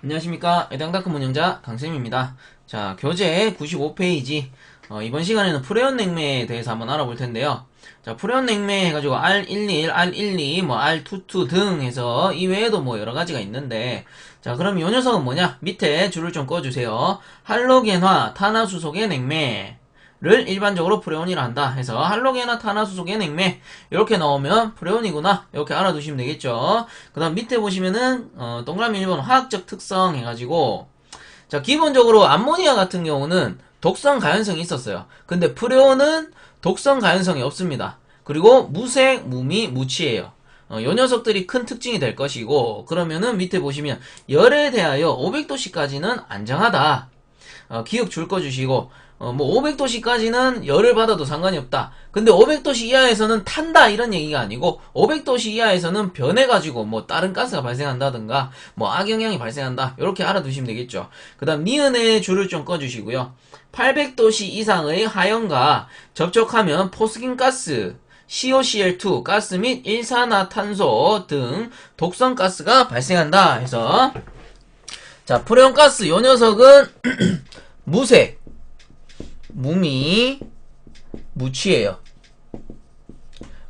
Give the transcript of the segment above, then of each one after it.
안녕하십니까. 에당다크 운영자 강쌤입니다. 자, 교재 95페이지. 이번 시간에는 프레온 냉매에 대해서 한번 알아볼 텐데요. 자, 프레온 냉매 해가지고 R11, R12, 뭐 R22 등 해서 이외에도 뭐 여러 가지가 있는데, 자, 그럼 이 녀석은 뭐냐? 밑에 줄을 좀 꺼주세요. 할로겐화 탄화수소의 냉매. 를 일반적으로 프레온이라 한다 해서 할로겐화 탄화수소의 냉매 이렇게 나오면 프레온이구나 이렇게 알아두시면 되겠죠. 그 다음 밑에 보시면은 동그라미 1번 화학적 특성 해가지고 자 기본적으로 암모니아 같은 경우는 독성 가연성이 있었어요. 근데 프레온은 독성 가연성이 없습니다. 그리고 무색, 무미, 무취예요. 요 녀석들이 큰 특징이 될 것이고 그러면은 밑에 보시면 열에 대하여 500도씨까지는 안정하다. 기억 줄 거 주시고 뭐 500도씨까지는 열을 받아도 상관이 없다. 근데 500도씨 이하에서는 탄다 이런 얘기가 아니고 500도씨 이하에서는 변해가지고 뭐 다른 가스가 발생한다든가 뭐 악영향이 발생한다 이렇게 알아두시면 되겠죠. 그 다음 니은의 줄을 좀 꺼주시고요. 800도씨 이상의 하연과 접촉하면 포스긴가스 COCl2 가스 및 일산화탄소 등 독성 가스가 발생한다 해서 자 프레온가스 요 녀석은 무색 무미, 무취예요.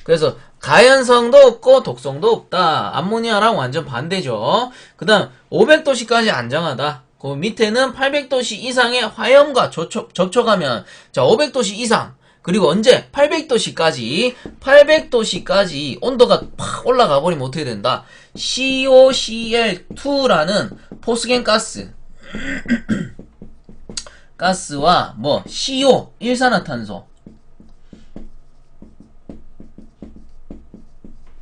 그래서 가연성도 없고 독성도 없다. 암모니아랑 완전 반대죠. 그 다음 500도씨까지 안정하다. 그 밑에는 800도씨 이상의 화염과 접촉하면 자 500도씨 이상 그리고 언제 800도씨까지 온도가 팍 올라가 버리면 어떻게 된다. COCl2라는 포스겐 가스와 뭐 CO 일산화탄소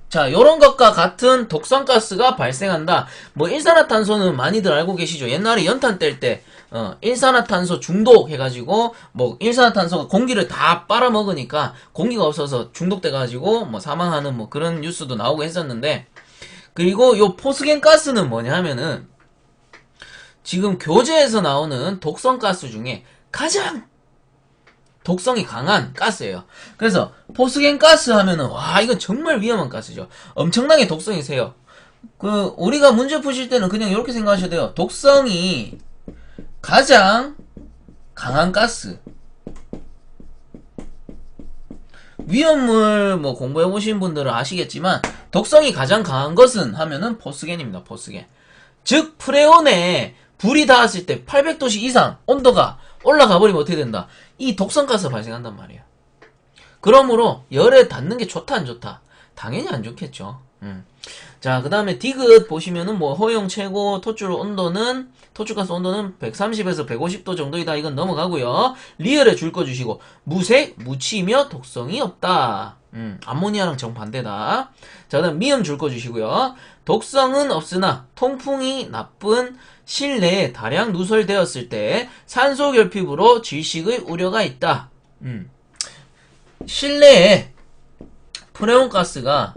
자 요런 것과 같은 독성가스가 발생한다. 뭐 일산화탄소는 많이들 알고 계시죠. 옛날에 연탄 뗄 때 일산화탄소 중독 해가지고 뭐 일산화탄소가 공기를 다 빨아먹으니까 공기가 없어서 중독돼가지고 뭐 사망하는 뭐 그런 뉴스도 나오고 했었는데 그리고 요 포스겐 가스는 뭐냐 하면은 지금 교재에서 나오는 독성가스 중에 가장 독성이 강한 가스예요. 그래서 포스겐 가스 하면은 와 이건 정말 위험한 가스죠. 엄청나게 독성이 세요. 우리가 문제 푸실 때는 그냥 이렇게 생각하셔도 돼요. 독성이 가장 강한 가스. 위험물 뭐 공부해 보신 분들은 아시겠지만 독성이 가장 강한 것은 하면은 포스겐입니다. 포스겐. 즉 프레온에 불이 닿았을 때 800도씨 이상 온도가 올라가 버리면 어떻게 된다? 이 독성가스가 발생한단 말이에요. 그러므로 열에 닿는 게 좋다 안 좋다? 당연히 안 좋겠죠. 자, 그 다음에 디귿 보시면은 뭐 허용 최고 토출가스 온도는 130에서 150도 정도이다. 이건 넘어가고요. 리얼에 줄 거 주시고 무색, 무취이며 독성이 없다. 암모니아랑 정반대다. 자, 그 다음 미음 줄 거 주시고요. 독성은 없으나 통풍이 나쁜 실내에 다량 누설되었을 때 산소 결핍으로 질식의 우려가 있다. 실내에 프레온 가스가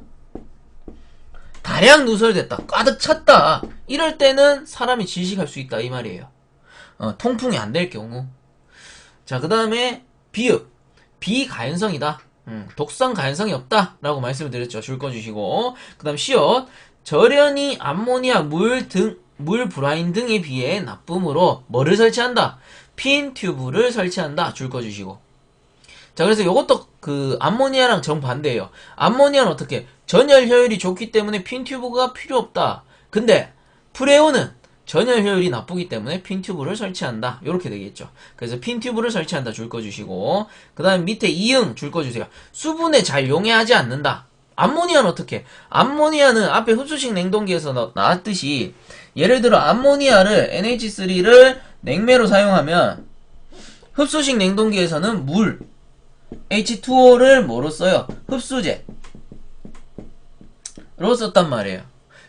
다량 누설됐다. 가득 찼다. 이럴 때는 사람이 질식할 수 있다. 이 말이에요. 통풍이 안 될 경우. 자, 그 다음에 비읍. 비가연성이다. 독성 가연성이 없다. 라고 말씀을 드렸죠. 줄 거 주시고. 그 다음 시옷. 절연이 암모니아 물 브라인 등에 비해 나쁨으로 뭐를 설치한다? 핀 튜브를 설치한다. 줄 거 주시고. 자, 그래서 요것도 암모니아랑 정반대예요. 암모니아는 어떻게? 전열 효율이 좋기 때문에 핀 튜브가 필요 없다. 근데 프레온은 전열 효율이 나쁘기 때문에 핀 튜브를 설치한다. 요렇게 되겠죠. 그래서 핀 튜브를 설치한다. 줄 거 주시고. 그 다음에 밑에 이응 줄 거 주세요. 수분에 잘 용해하지 않는다. 암모니아는 어떻게? 암모니아는 앞에 흡수식 냉동기에서 나왔듯이 예를 들어 암모니아를 NH3를 냉매로 사용하면 흡수식 냉동기에서는 물 H2O를 뭐로 써요? 흡수제로 썼단 말이에요.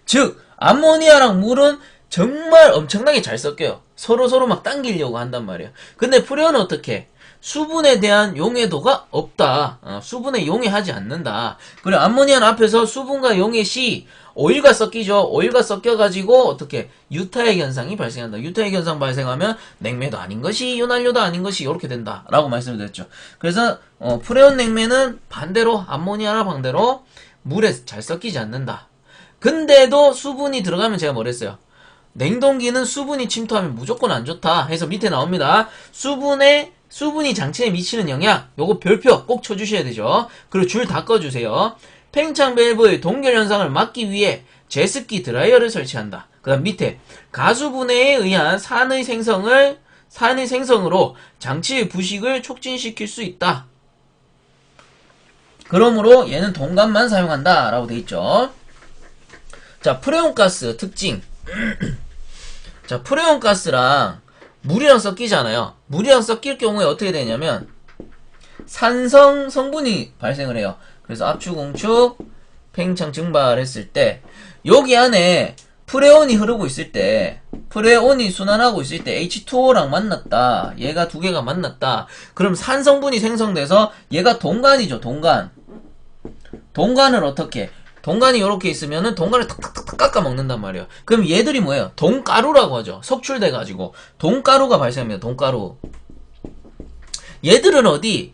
즉 암모니아랑 물은 정말 엄청나게 잘 섞여요. 서로 막 당기려고 한단 말이에요. 근데 프레온은 어떻게? 수분에 대한 용해도가 없다. 수분에 용해하지 않는다. 그리고 암모니아는 앞에서 수분과 용해 시 오일과 섞이죠. 오일과 섞여가지고 어떻게 유타액 현상이 발생한다. 유타액 현상 발생하면 냉매도 아닌 것이 윤활유도 아닌 것이 이렇게 된다. 라고 말씀을 드렸죠. 그래서 프레온 냉매는 반대로 암모니아나 반대로 물에 잘 섞이지 않는다. 근데도 수분이 들어가면 제가 뭐랬어요? 냉동기는 수분이 침투하면 무조건 안 좋다 해서 밑에 나옵니다. 수분이 장치에 미치는 영향, 요거 별표 꼭 쳐주셔야 되죠. 그리고 줄 다 꺼주세요. 팽창 밸브의 동결 현상을 막기 위해 제습기 드라이어를 설치한다. 그 다음 밑에 가수분해에 의한 산의 생성으로 장치의 부식을 촉진시킬 수 있다. 그러므로 얘는 동간만 사용한다 라고 되어있죠. 자, 프레온가스 특징. 자, 프레온가스랑 물이랑 섞이잖아요. 물이랑 섞일 경우에 어떻게 되냐면 산성 성분이 발생을 해요. 그래서 압축, 응축, 팽창 증발했을 때 여기 안에 프레온이 흐르고 있을 때, 프레온이 순환하고 있을 때 H2O랑 만났다. 얘가 두 개가 만났다. 그럼 산성분이 생성돼서 얘가 동간이죠. 동간. 동간을 어떻게? 동간이 이렇게 있으면은 동간을 탁탁탁탁 깎아 먹는단 말이에요. 그럼 얘들이 뭐예요? 동가루라고 하죠. 석출돼가지고 동가루가 발생합니다. 동가루. 얘들은 어디?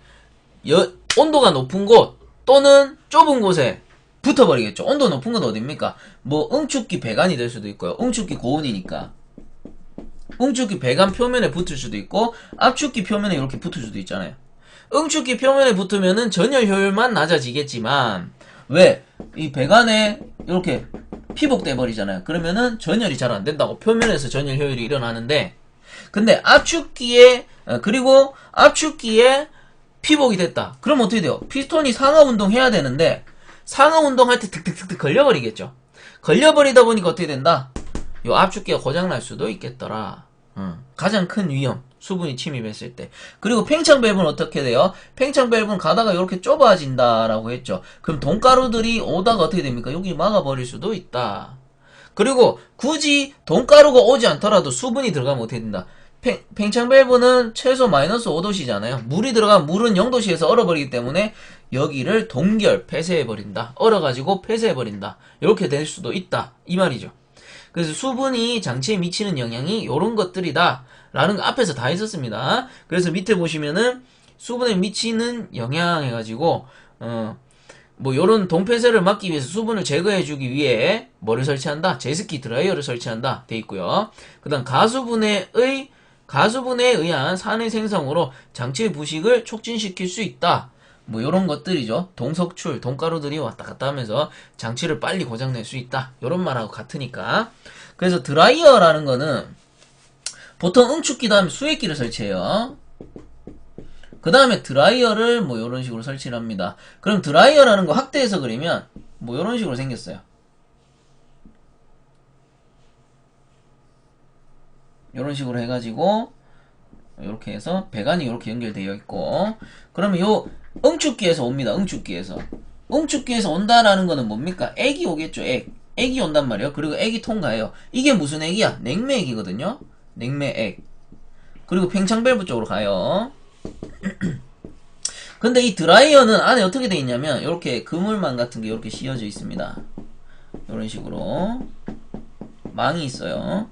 온도가 높은 곳 또는 좁은 곳에 붙어버리겠죠. 온도 높은 건 어딥니까? 뭐 응축기 배관이 될 수도 있고요. 응축기 고온이니까. 응축기 배관 표면에 붙을 수도 있고 압축기 표면에 이렇게 붙을 수도 있잖아요. 응축기 표면에 붙으면은 전열 효율만 낮아지겠지만 왜? 이 배관에 이렇게 피복돼 버리잖아요. 그러면은 전열이 잘 안 된다고. 표면에서 전열 효율이 일어나는데 근데 압축기에 그리고 압축기에 피복이 됐다. 그럼 어떻게 돼요? 피스톤이 상하 운동해야 되는데 상하 운동할 때 득득득득 걸려버리겠죠. 걸려버리다 보니까 어떻게 된다? 요 압축기가 고장날 수도 있겠더라. 가장 큰 위험. 수분이 침입했을 때. 그리고 팽창 밸브는 어떻게 돼요? 팽창 밸브는 가다가 이렇게 좁아진다라고 했죠. 그럼 돈가루들이 오다가 어떻게 됩니까? 여기 막아버릴 수도 있다. 그리고 굳이 돈가루가 오지 않더라도 수분이 들어가면 어떻게 된다? 팽창 밸브는 최소 마이너스 5도씨잖아요. 물이 들어가면 물은 0도씨에서 얼어버리기 때문에 여기를 동결, 폐쇄해버린다. 얼어가지고 폐쇄해버린다. 이렇게 될 수도 있다. 이 말이죠. 그래서 수분이 장치에 미치는 영향이 이런 것들이다. 라는 거 앞에서 다 있었습니다. 그래서 밑에 보시면은 수분에 미치는 영향 해가지고 뭐 요런 동폐쇄를 막기 위해서 수분을 제거해주기 위해 뭐를 설치한다? 제습기 드라이어를 설치한다. 돼 있고요. 그 다음 가수분해에 의한 산의 생성으로 장치의 부식을 촉진시킬 수 있다. 뭐 요런 것들이죠. 동석출, 동가루들이 왔다 갔다 하면서 장치를 빨리 고장낼 수 있다. 요런 말하고 같으니까. 그래서 드라이어라는 거는 보통 응축기 다음에 수액기를 설치해요. 그 다음에 드라이어를 뭐 요런 식으로 설치를 합니다. 그럼 드라이어라는 거 확대해서 그리면 뭐 요런 식으로 생겼어요. 요런 식으로 해가지고 요렇게 해서 배관이 요렇게 연결되어 있고 그러면 요 응축기에서 옵니다. 응축기에서 온다라는 거는 뭡니까? 액이 오겠죠. 액이 온단 말이에요. 그리고 액이 통과해요. 이게 무슨 액이야? 냉매액이거든요. 냉매액. 그리고 팽창 밸브 쪽으로 가요. 근데 이 드라이어는 안에 어떻게 돼 있냐면 이렇게 그물망 같은 게 이렇게 씌워져 있습니다. 이런 식으로 망이 있어요.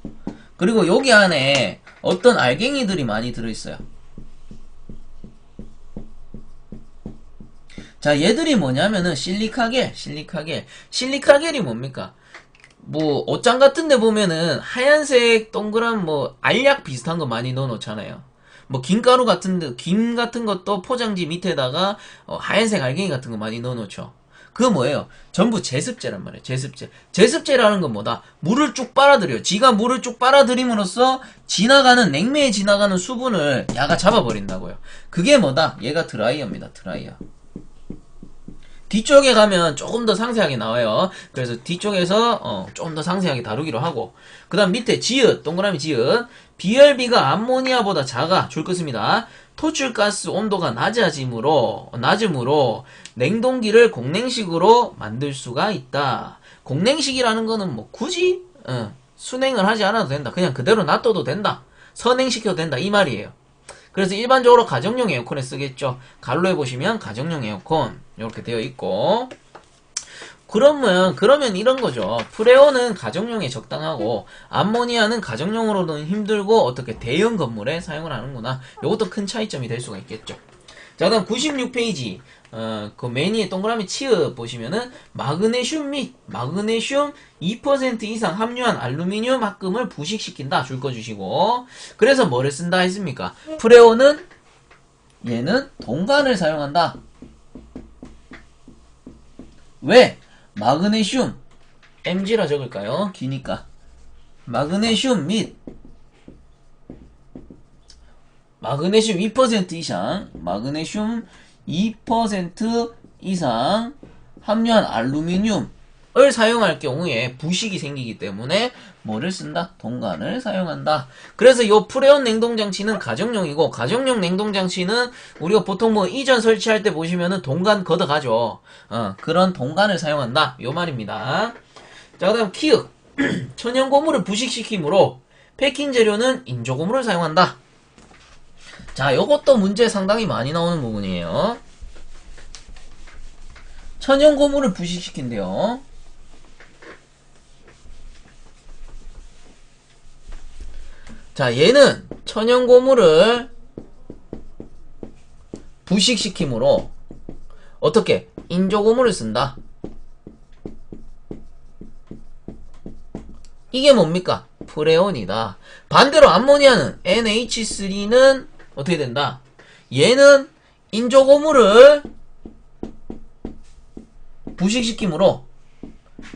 그리고 여기 안에 어떤 알갱이들이 많이 들어있어요. 자, 얘들이 뭐냐면은 실리카겔이 뭡니까? 뭐 옷장 같은 데 보면은 하얀색 동그란 뭐 알약 비슷한 거 많이 넣어 놓잖아요. 뭐 김가루 김 같은 것도 포장지 밑에다가 하얀색 알갱이 같은 거 많이 넣어 놓죠. 그거 뭐예요? 전부 제습제란 말이에요. 제습제라는 건 뭐다? 물을 쭉 빨아들여요. 지가 물을 쭉 빨아들임으로써 냉매에 지나가는 수분을 야가 잡아버린다고요. 그게 뭐다? 얘가 드라이어입니다. 드라이어. 뒤쪽에 가면 조금 더 상세하게 나와요. 그래서 뒤쪽에서 조금 더 상세하게 다루기로 하고 그 다음 밑에 지읒, 동그라미 지읒 BRB가 암모니아보다 작아. 줄 것입니다. 토출가스 온도가 낮음으로 냉동기를 공냉식으로 만들 수가 있다. 공냉식이라는 거는 뭐 굳이 순행을 하지 않아도 된다. 그냥 그대로 놔둬도 된다. 선행시켜도 된다. 이 말이에요. 그래서 일반적으로 가정용 에어컨에 쓰겠죠. 갈로에 보시면 가정용 에어컨 이렇게 되어 있고 그러면 이런 거죠. 프레온은 가정용에 적당하고 암모니아는 가정용으로는 힘들고 어떻게 대형 건물에 사용을 하는구나. 이것도 큰 차이점이 될 수가 있겠죠. 자, 그다음 96페이지. 그 매니에 동그라미 치읓 보시면은 마그네슘 및 마그네슘 2% 이상 함유한 알루미늄 합금을 부식시킨다 줄 거 주시고, 그래서 뭐를 쓴다 했습니까? 프레온은 얘는 동간을 사용한다. 왜? 마그네슘 Mg라 적을까요? 기니까 마그네슘 및 마그네슘 2% 이상 마그네슘 2% 이상 함유한 알루미늄을 사용할 경우에 부식이 생기기 때문에 뭐를 쓴다? 동간을 사용한다. 그래서 요 프레온 냉동장치는 가정용이고, 가정용 냉동장치는 우리가 보통 뭐 이전 설치할 때 보시면은 동간 걷어가죠. 그런 동간을 사용한다. 요 말입니다. 자, 그 다음 키읔. 천연고무를 부식시키므로 패킹 재료는 인조고무를 사용한다. 자, 요것도 문제 상당히 많이 나오는 부분이에요. 천연고무를 부식시킨대요. 자, 얘는 천연고무를 부식시키므로 어떻게? 인조고무를 쓴다. 이게 뭡니까? 프레온이다. 반대로 암모니아는 NH3는 어떻게 된다? 얘는 인조고무를 부식시키므로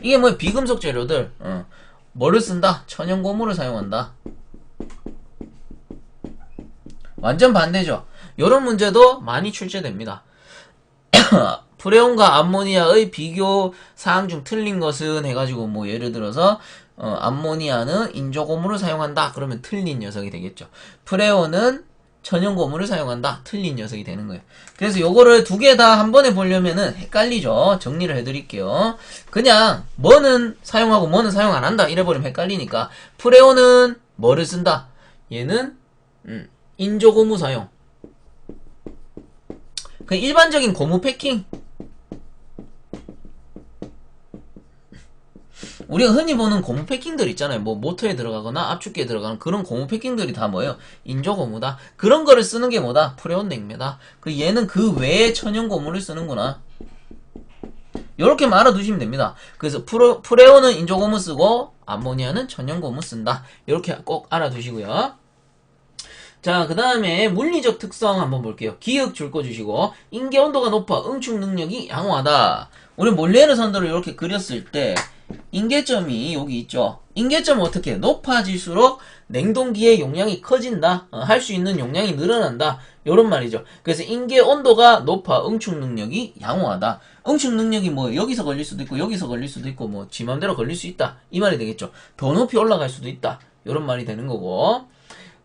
이게 뭐 비금속 재료들 뭐를 쓴다? 천연고무를 사용한다. 완전 반대죠. 이런 문제도 많이 출제됩니다. 프레온과 암모니아의 비교 사항 중 틀린 것은 해가지고 뭐 예를 들어서 암모니아는 인조고무를 사용한다. 그러면 틀린 녀석이 되겠죠. 프레온은 천연고무를 사용한다. 틀린 녀석이 되는 거예요. 그래서 요거를 두 개 다 한 번에 보려면은 헷갈리죠. 정리를 해드릴게요. 그냥 뭐는 사용하고 뭐는 사용 안 한다 이래버리면 헷갈리니까 프레온은 뭐를 쓴다? 얘는 인조고무 사용. 그 일반적인 고무 패킹. 우리가 흔히 보는 고무 패킹들 있잖아요. 뭐 모터에 들어가거나 압축기에 들어가는 그런 고무 패킹들이 다 뭐예요? 인조고무다. 그런 거를 쓰는 게 뭐다? 프레온 냉매다. 그 얘는 그 외에 천연고무를 쓰는구나. 요렇게 알아두시면 됩니다. 그래서 프레온은 인조고무 쓰고 암모니아는 천연고무 쓴다. 요렇게 꼭 알아두시고요. 자, 그 다음에 물리적 특성 한번 볼게요. 기역 줄 거 주시고, 인계 온도가 높아 응축 능력이 양호하다. 우리 몰리에르 선도를 이렇게 그렸을 때 인계점이 여기 있죠. 인계점은 어떻게? 높아질수록 냉동기의 용량이 커진다. 할 수 있는 용량이 늘어난다. 요런 말이죠. 그래서 인계 온도가 높아 응축 능력이 양호하다. 응축 능력이 뭐 여기서 걸릴 수도 있고 여기서 걸릴 수도 있고 뭐 지 맘대로 걸릴 수 있다. 이 말이 되겠죠. 더 높이 올라갈 수도 있다. 요런 말이 되는 거고.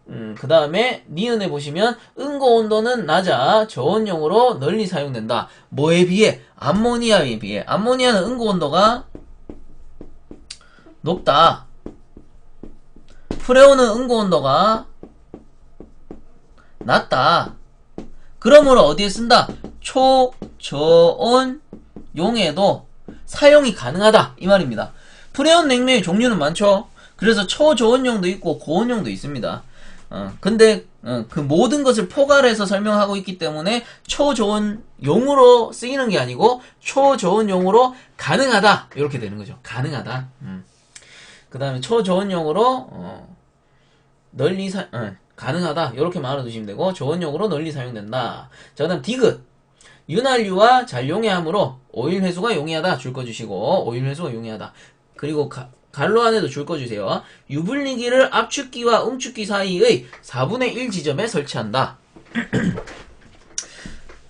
그 다음에 니은에 보시면 응고 온도는 낮아 저온용으로 널리 사용된다. 뭐에 비해? 암모니아에 비해. 암모니아는 응고 온도가 높다. 프레온은 응고 온도가 낮다. 그러므로 어디에 쓴다? 초저온용에도 사용이 가능하다. 이 말입니다. 프레온 냉매의 종류는 많죠. 그래서 초저온용도 있고 고온용도 있습니다. 근데 그 모든 것을 포괄해서 설명하고 있기 때문에 초저온용으로 쓰이는 게 아니고 초저온용으로 가능하다 이렇게 되는 거죠. 가능하다. 그 다음에 초저온용으로 널리 가능하다 이렇게 말아두시면 되고 저온용으로 널리 사용된다. 자, 그 다음 디귿 윤활유와 잘 용해하므로 오일 회수가 용이하다 줄 거 주시고 오일 회수가 용이하다. 그리고 갈로 안에도 줄 거 주세요. 유분리기를 압축기와 응축기 사이의 4분의 1 지점에 설치한다.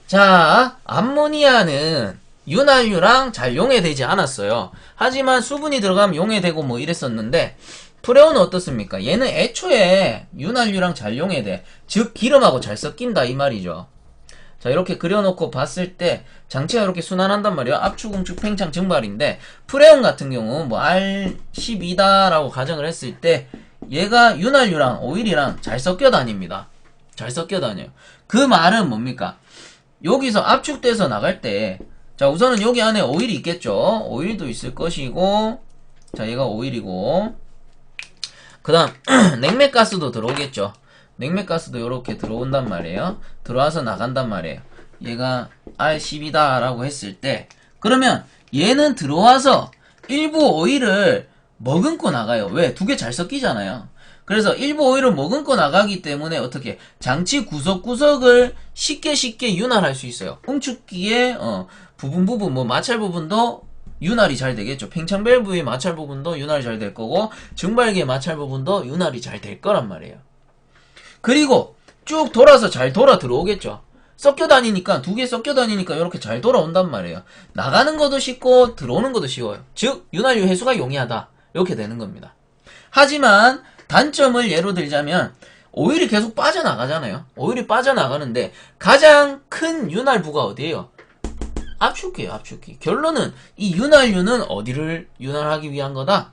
자, 암모니아는 윤활유랑 잘 용해되지 않았어요. 하지만 수분이 들어가면 용해되고 뭐 이랬었는데 프레온은 어떻습니까? 얘는 애초에 윤활유랑 잘 용해돼. 즉 기름하고 잘 섞인다 이 말이죠. 자, 이렇게 그려놓고 봤을 때 장치가 이렇게 순환한단 말이에요. 압축, 응축, 팽창, 증발인데 프레온 같은 경우 뭐 R12다라고 가정을 했을 때 얘가 윤활유랑 오일이랑 잘 섞여 다닙니다. 잘 섞여 다녀요. 그 말은 뭡니까? 여기서 압축돼서 나갈 때 자, 우선은 여기 안에 오일이 있겠죠. 오일도 있을 것이고 자, 얘가 오일이고 그 다음 냉매가스도 들어오겠죠. 냉매가스도 이렇게 들어온단 말이에요. 들어와서 나간단 말이에요. 얘가 R10이다 라고 했을 때, 그러면 얘는 들어와서 일부 오일을 머금고 나가요. 왜? 두 개 잘 섞이잖아요. 그래서 일부 오일을 머금고 나가기 때문에 어떻게 장치 구석구석을 쉽게 윤활할 수 있어요. 응축기의 부분 뭐 마찰 부분도 윤활이 잘 되겠죠. 팽창 밸브의 마찰 부분도 윤활이 잘 될 거고, 증발기의 마찰 부분도 윤활이 잘 될 거란 말이에요. 그리고 쭉 돌아서 잘 돌아 들어오겠죠. 섞여 다니니까, 두 개 섞여 다니니까 이렇게 잘 돌아온단 말이에요. 나가는 것도 쉽고 들어오는 것도 쉬워요. 즉 윤활유 해수가 용이하다, 이렇게 되는 겁니다. 하지만 단점을 예로 들자면 오일이 계속 빠져나가잖아요. 오일이 빠져나가는데 가장 큰 윤활부가 어디예요? 압축기예요. 압축기. 결론은 이 윤활유는 어디를 윤활하기 위한 거다?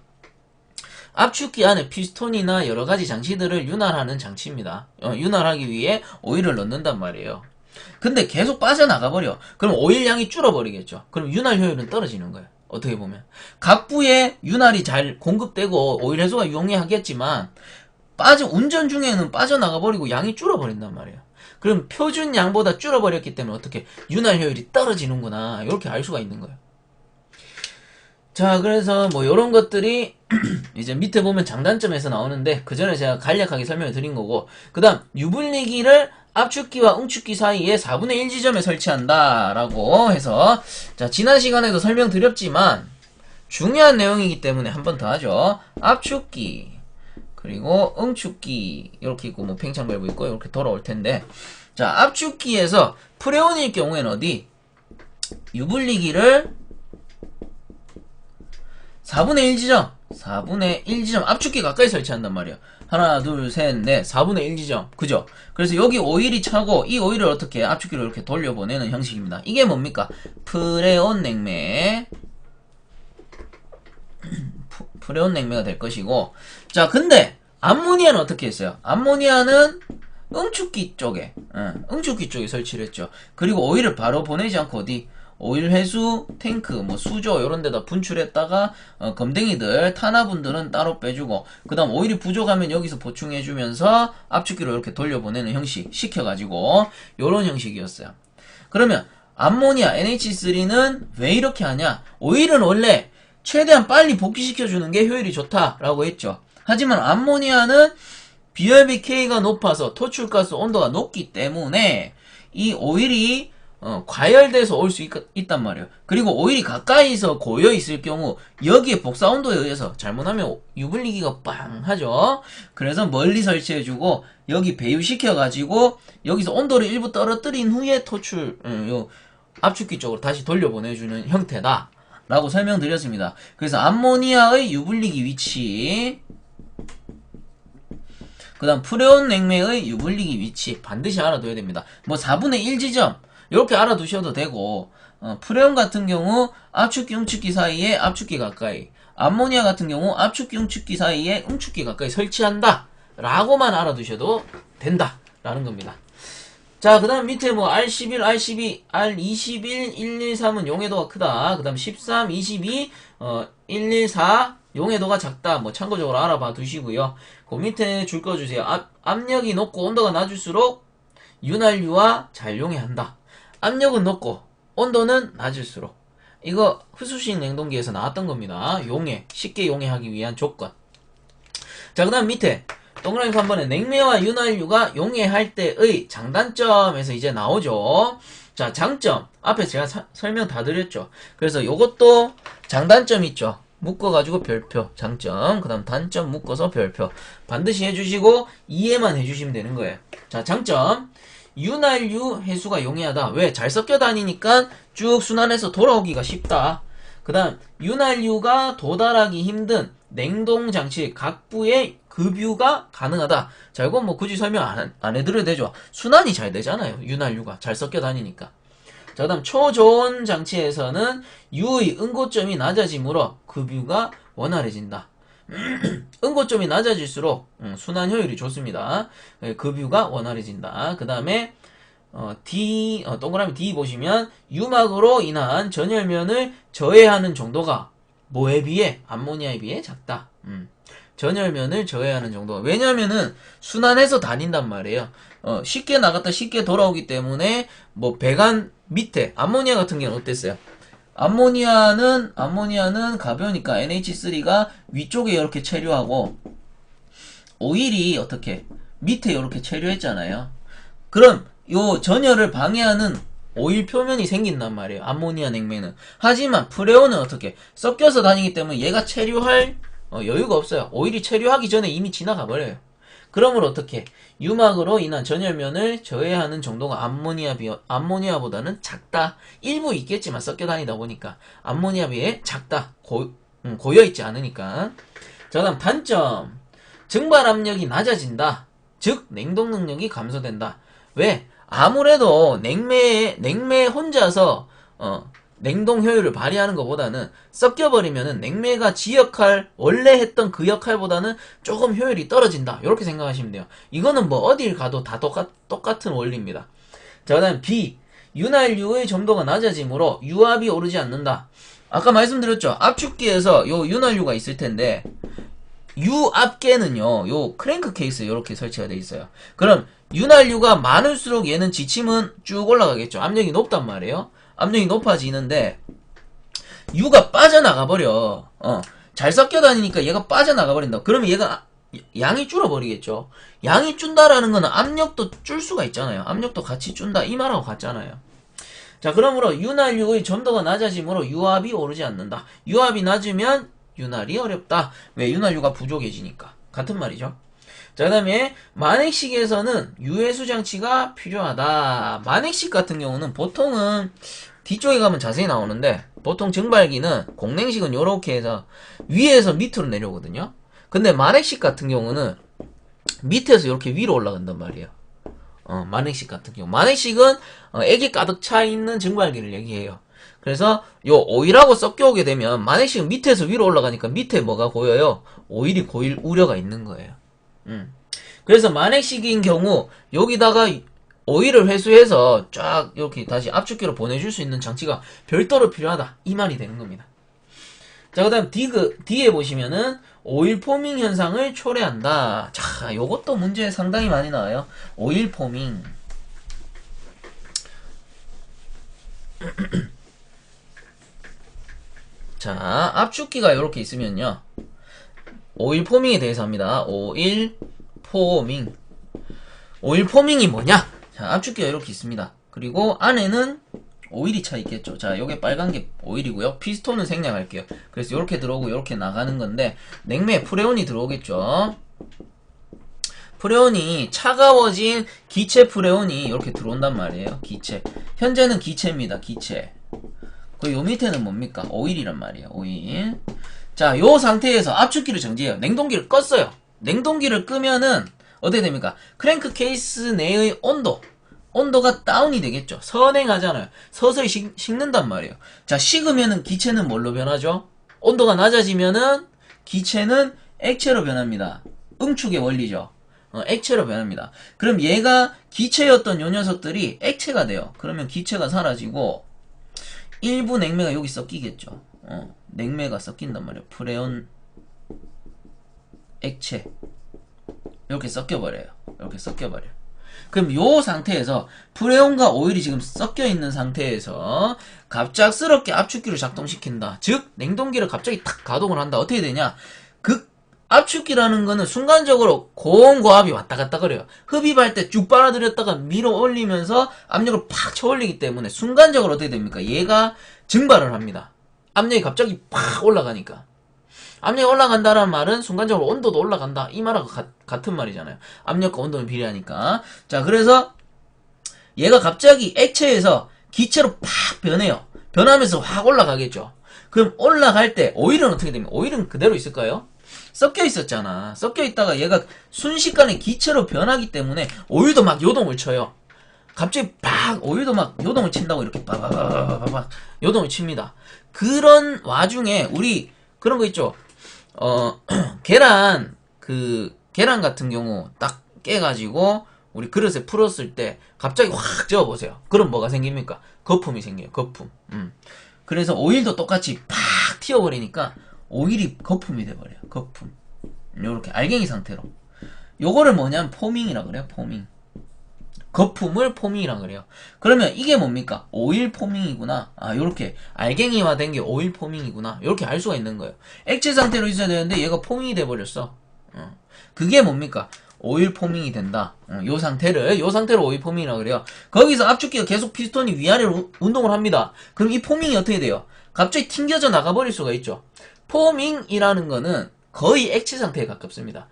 압축기 안에 피스톤이나 여러가지 장치들을 윤활하는 장치입니다. 윤활하기 위해 오일을 넣는단 말이에요. 근데 계속 빠져나가버려. 그럼 오일량이 줄어버리겠죠. 그럼 윤활 효율은 떨어지는 거예요. 어떻게 보면 각 부에 윤활이 잘 공급되고 오일 해소가 용이하겠지만 운전 중에는 빠져나가버리고 양이 줄어버린단 말이에요. 그럼 표준 양보다 줄어버렸기 때문에 어떻게 윤활 효율이 떨어지는구나, 이렇게 알 수가 있는 거예요. 자, 그래서 뭐 요런 것들이 이제 밑에 보면 장단점에서 나오는데, 그 전에 제가 간략하게 설명을 드린 거고, 그 다음 유분리기를 압축기와 응축기 사이에 4분의 1 지점에 설치한다 라고 해서, 자, 지난 시간에도 설명드렸지만 중요한 내용이기 때문에 한 번 더 하죠. 압축기 그리고 응축기 이렇게 있고, 뭐 팽창 밸브 있고, 이렇게 돌아올 텐데, 자, 압축기에서 프레온일 경우에는 어디? 유분리기를 4분의 1 지점, 4분의 1 지점 압축기 가까이 설치한단 말이에요. 하나, 둘, 셋, 넷, 4분의 1 지점. 그죠? 그래서 여기 오일이 차고, 이 오일을 어떻게 압축기로 이렇게 돌려보내는 형식입니다. 이게 뭡니까? 프레온 냉매. 프레온 냉매가 될 것이고, 자, 근데 암모니아는 어떻게 했어요? 암모니아는 응축기 쪽에, 응축기 쪽에 설치를 했죠. 그리고 오일을 바로 보내지 않고 어디? 오일 회수 탱크, 뭐 수조 이런 데다 분출했다가 검댕이들, 탄화분들은 따로 빼주고, 그 다음 오일이 부족하면 여기서 보충해주면서 압축기로 이렇게 돌려보내는 형식 시켜가지고 요런 형식이었어요. 그러면 암모니아 NH3는 왜 이렇게 하냐? 오일은 원래 최대한 빨리 복귀시켜주는 게 효율이 좋다라고 했죠. 하지만 암모니아는 BRBK가 높아서 토출가스 온도가 높기 때문에 이 오일이 과열돼서 올 수 있단 말이에요. 그리고 오일이 가까이서 고여있을 경우 여기에 복사온도에 의해서 잘못하면 유분리기가 빵 하죠. 그래서 멀리 설치해주고 여기 배유시켜가지고 여기서 온도를 일부 떨어뜨린 후에 요 압축기 쪽으로 다시 돌려보내주는 형태다 라고 설명드렸습니다. 그래서 암모니아의 유분리기 위치, 그 다음 프레온 냉매의 유분리기 위치 반드시 알아둬야 됩니다. 뭐 4분의 1 지점 이렇게 알아두셔도 되고, 프레온 같은 경우 압축기 응축기 사이에 압축기 가까이, 암모니아 같은 경우 압축기 응축기 사이에 응축기 가까이 설치한다 라고만 알아두셔도 된다 라는 겁니다. 자, 그 다음 밑에 뭐 R11, R12, R21, 113은 용해도가 크다. 그 다음 13, 22, 114 용해도가 작다. 뭐 참고적으로 알아봐 두시고요. 그 밑에 줄 거 주세요. 압력이 높고 온도가 낮을수록 윤활유와 잘 용해한다. 압력은 높고 온도는 낮을수록. 이거 흡수식 냉동기에서 나왔던 겁니다. 쉽게 용해하기 위한 조건. 자, 그 다음 밑에 동그라미 3번에 냉매와 윤활유가 용해할 때의 장단점에서 이제 나오죠. 자, 장점 앞에 제가 설명 다 드렸죠. 그래서 요것도 장단점 있죠. 묶어가지고 별표 장점, 그 다음 단점 묶어서 별표 반드시 해주시고 이해만 해주시면 되는 거예요. 자, 장점 윤활유 해수가 용이하다. 왜? 잘 섞여 다니니까 쭉 순환해서 돌아오기가 쉽다. 그 다음 윤활유가 도달하기 힘든 냉동장치 각부의 급유가 가능하다. 자, 이건 뭐 굳이 설명 안 해드려도 되죠. 순환이 잘 되잖아요. 윤활유가 잘 섞여 다니니까. 자, 그 다음 초저온 장치에서는 유의 응고점이 낮아지므로 급유가 원활해진다. 응고점이 낮아질수록 순환 효율이 좋습니다. 급유가 원활해진다. 그 다음에 동그라미 D 보시면 유막으로 인한 전열면을 저해하는 정도가 뭐에 비해? 암모니아에 비해 작다. 전열면을 저해하는 정도. 왜냐면은 순환해서 다닌단 말이에요. 쉽게 나갔다 쉽게 돌아오기 때문에 뭐 배관 밑에 암모니아 같은 경우는 어땠어요? 암모니아는 가벼우니까 NH3가 위쪽에 이렇게 체류하고 오일이 어떻게 밑에 이렇게 체류했잖아요. 그럼 요 전열을 방해하는 오일 표면이 생긴단 말이에요. 암모니아 냉매는. 하지만 프레온은 어떻게 섞여서 다니기 때문에 얘가 체류할 여유가 없어요. 오일이 체류하기 전에 이미 지나가 버려요. 그러므로 어떻게 유막으로 인한 전열면을 저해하는 정도가 암모니아보다는 작다. 일부 있겠지만 섞여 다니다 보니까 암모니아 비해 작다. 고여 있지 않으니까. 자, 다음 단점. 증발 압력이 낮아진다. 즉 냉동 능력이 감소된다. 왜? 아무래도 냉매 혼자서 냉동 효율을 발휘하는 것보다는 섞여버리면은 냉매가 원래 했던 그 역할보다는 조금 효율이 떨어진다. 이렇게 생각하시면 돼요. 이거는 뭐 어딜 가도 다 똑같은 원리입니다. 자, 그 다음 B. 윤활유의 점도가 낮아지므로 유압이 오르지 않는다. 아까 말씀드렸죠. 압축기에서 요 윤활유가 있을 텐데 유압계는요, 요 크랭크 케이스에 이렇게 설치가 되어 있어요. 그럼 윤활유가 많을수록 얘는 지침은 쭉 올라가겠죠. 압력이 높단 말이에요. 압력이 높아지는데 유가 빠져나가 버려. 잘 섞여 다니니까 얘가 빠져나가 버린다. 그러면 얘가 양이 줄어버리겠죠. 양이 준다라는 거는 압력도 줄 수가 있잖아요. 압력도 같이 준다 이 말하고 같잖아요. 자, 그러므로 윤활유의 점도가 낮아지므로 유압이 오르지 않는다. 유압이 낮으면 윤활이 어렵다. 왜? 윤활유가 부족해지니까. 같은 말이죠. 자, 그 다음에 만액식에서는 유해수 장치가 필요하다. 만액식 같은 경우는 보통은 뒤쪽에 가면 자세히 나오는데 보통 증발기는 공냉식은 요렇게 해서 위에서 밑으로 내려오거든요. 근데 만액식 같은 경우는 밑에서 이렇게 위로 올라간단 말이에요. 만액식 같은 경우. 만액식은 액이 가득 차 있는 증발기를 얘기해요. 그래서 요 오일하고 섞여오게 되면 만액식은 밑에서 위로 올라가니까 밑에 뭐가 고여요? 오일이 고일 우려가 있는 거예요. 그래서 만액식인 경우 여기다가 오일을 회수해서 쫙 이렇게 다시 압축기로 보내줄 수 있는 장치가 별도로 필요하다. 이 말이 되는 겁니다. 자, 그 다음 D에 보시면은 오일 포밍 현상을 초래한다. 자, 요것도 문제 상당히 많이 나와요. 오일 포밍. 자, 압축기가 이렇게 있으면요. 오일 포밍에 대해서 합니다. 오일 포밍. 오일 포밍이 뭐냐? 자, 압축기가 이렇게 있습니다. 그리고 안에는 오일이 차 있겠죠. 자, 요게 빨간 게 오일이고요. 피스톤은 생략할게요. 그래서 이렇게 들어오고 이렇게 나가는 건데 냉매에 프레온이 들어오겠죠. 프레온이 차가워진 기체 프레온이 이렇게 들어온단 말이에요. 기체. 현재는 기체입니다. 기체. 그 요 밑에는 뭡니까? 오일이란 말이에요. 오일. 자, 요 상태에서 압축기를 정지해요. 냉동기를 껐어요. 냉동기를 끄면은 어떻게 됩니까? 크랭크 케이스 내의 온도가 다운이 되겠죠. 선행하잖아요. 서서히 식는단 말이에요. 자, 식으면은 기체는 뭘로 변하죠? 온도가 낮아지면은 기체는 액체로 변합니다. 응축의 원리죠. 액체로 변합니다. 그럼 얘가 기체였던 요 녀석들이 액체가 돼요. 그러면 기체가 사라지고 일부 냉매가 여기 섞이겠죠. 냉매가 섞인단 말이에요. 프레온 액체 이렇게 섞여버려요. 이렇게 섞여버려요. 그럼 요 상태에서 프레온과 오일이 지금 섞여 있는 상태에서 갑작스럽게 압축기를 작동시킨다. 즉 냉동기를 갑자기 탁 가동을 한다. 어떻게 되냐? 그 압축기라는 거는 순간적으로 고온고압이 왔다 갔다 그래요. 흡입할 때 쭉 빨아들였다가 밀어 올리면서 압력을 팍 쳐올리기 때문에 순간적으로 어떻게 됩니까? 얘가 증발을 합니다. 압력이 갑자기 팍 올라가니까. 압력이 올라간다는 말은 순간적으로 온도도 올라간다. 이 말하고 같은 말이잖아요. 압력과 온도는 비례하니까. 자, 그래서 얘가 갑자기 액체에서 기체로 팍 변해요. 변하면서 확 올라가겠죠. 그럼 올라갈 때 오일은 어떻게 됩니까? 오일은 그대로 있을까요? 섞여 있었잖아. 섞여 있다가 얘가 순식간에 기체로 변하기 때문에 오일도 막 요동을 쳐요. 갑자기 팍 오일도 막 요동을 친다고 이렇게 빠바바바바박 요동을 칩니다. 그런 와중에 우리 그런 거 있죠. 계란 같은 경우 딱 깨가지고 우리 그릇에 풀었을 때 갑자기 확 저어보세요. 그럼 뭐가 생깁니까? 거품이 생겨요. 거품. 그래서 오일도 똑같이 팍 튀어버리니까 오일이 거품이 돼버려요. 거품. 요렇게 알갱이 상태로. 요거를 뭐냐면 포밍이라 그래요. 포밍. 거품을 포밍이라 그래요. 그러면 이게 뭡니까? 오일 포밍이구나. 아, 요렇게 알갱이화 된 게 오일 포밍이구나. 요렇게 알 수가 있는 거예요. 액체 상태로 있어야 되는데 얘가 포밍이 돼버렸어. 그게 뭡니까? 오일 포밍이 된다. 요 상태로 오일 포밍이라고 그래요. 거기서 압축기가 계속 피스톤이 위아래로 운동을 합니다. 그럼 이 포밍이 어떻게 돼요? 갑자기 튕겨져 나가버릴 수가 있죠. 포밍이라는 거는 거의 액체 상태에 가깝습니다.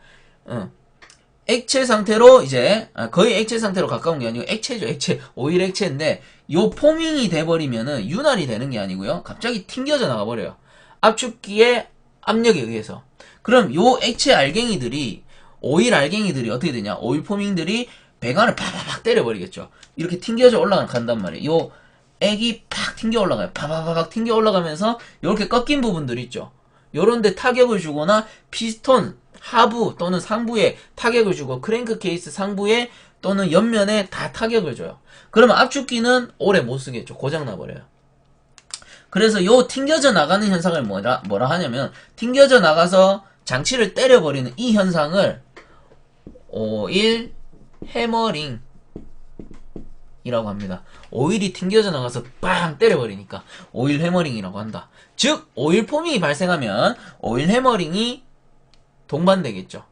액체 상태로 이제 거의 액체 상태로 가까운 게 아니고 액체죠. 액체. 오일 액체인데 요 포밍이 돼버리면은 윤활이 되는 게 아니고요. 갑자기 튕겨져 나가버려요. 압축기의 압력에 의해서. 그럼 요 액체 알갱이들이 오일 알갱이들이 어떻게 되냐? 오일 포밍들이 배관을 파파팍 때려버리겠죠. 이렇게 튕겨져 올라간단 말이에요. 요 액이 팍 튕겨 올라가요. 파파팍 튕겨 올라가면서 이렇게 꺾인 부분들 있죠. 요런데 타격을 주거나 피스톤 하부 또는 상부에 타격을 주고 크랭크 케이스 상부에 또는 옆면에 다 타격을 줘요. 그러면 압축기는 오래 못 쓰겠죠. 고장 나버려요. 그래서 요 튕겨져 나가는 현상을 뭐라 하냐면 튕겨져 나가서 장치를 때려버리는 이 현상을 오일 해머링 이라고 합니다. 오일이 튕겨져 나가서 빵 때려버리니까 오일 해머링이라고 한다. 즉 오일 포밍이 발생하면 오일 해머링이 동반되겠죠.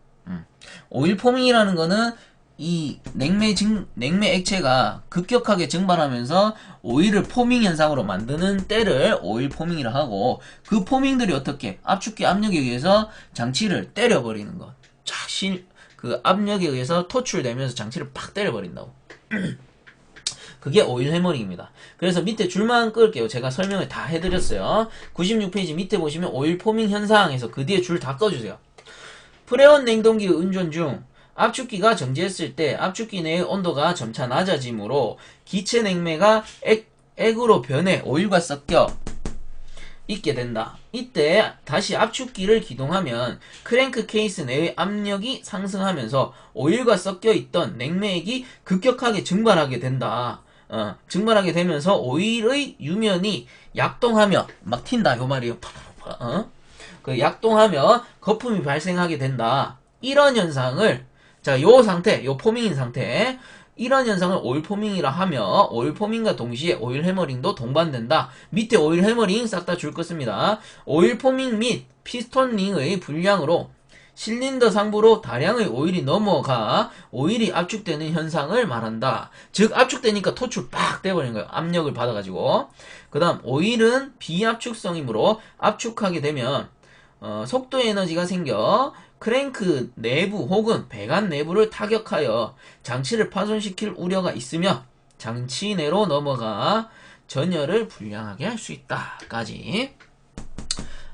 오일 포밍이라는 거는 이 냉매 액체가 급격하게 증발하면서 오일을 포밍 현상으로 만드는 때를 오일 포밍이라 하고, 그 포밍들이 어떻게 압축기 압력에 의해서 장치를 때려버리는 것. 그 압력에 의해서 토출되면서 장치를 팍 때려버린다고. 그게 오일 해머링입니다. 그래서 밑에 줄만 끌게요. 제가 설명을 다 해드렸어요. 96페이지 밑에 보시면 오일 포밍 현상에서 그 뒤에 줄 다 꺼주세요. 프레온 냉동기 운전 중 압축기가 정지했을 때 압축기 내의 온도가 점차 낮아지므로 기체 냉매가 액으로 변해 오일과 섞여 있게 된다. 이때 다시 압축기를 기동하면 크랭크 케이스 내의 압력이 상승하면서 오일과 섞여 있던 냉매액이 급격하게 증발하게 된다. 증발하게 되면서 오일의 유면이 약동하며 막 튄다 요 말이에요. 그 약동하며 거품이 발생하게 된다. 이런 현상을 요 상태, 요 포밍인 상태, 이런 현상을 오일 포밍이라 하며 오일 포밍과 동시에 오일 해머링도 동반된다. 밑에 오일 해머링 싹 다 줄 것입니다. 오일 포밍 및 피스톤 링의 불량으로 실린더 상부로 다량의 오일이 넘어가 오일이 압축되는 현상을 말한다. 즉 압축되니까 토출 빡 돼버리는 거예요. 압력을 받아가지고. 그 다음 오일은 비압축성이므로 압축하게 되면 속도 에너지가 생겨 크랭크 내부 혹은 배관 내부를 타격하여 장치를 파손시킬 우려가 있으며 장치 내로 넘어가 전열을 불량하게 할 수 있다. 까지.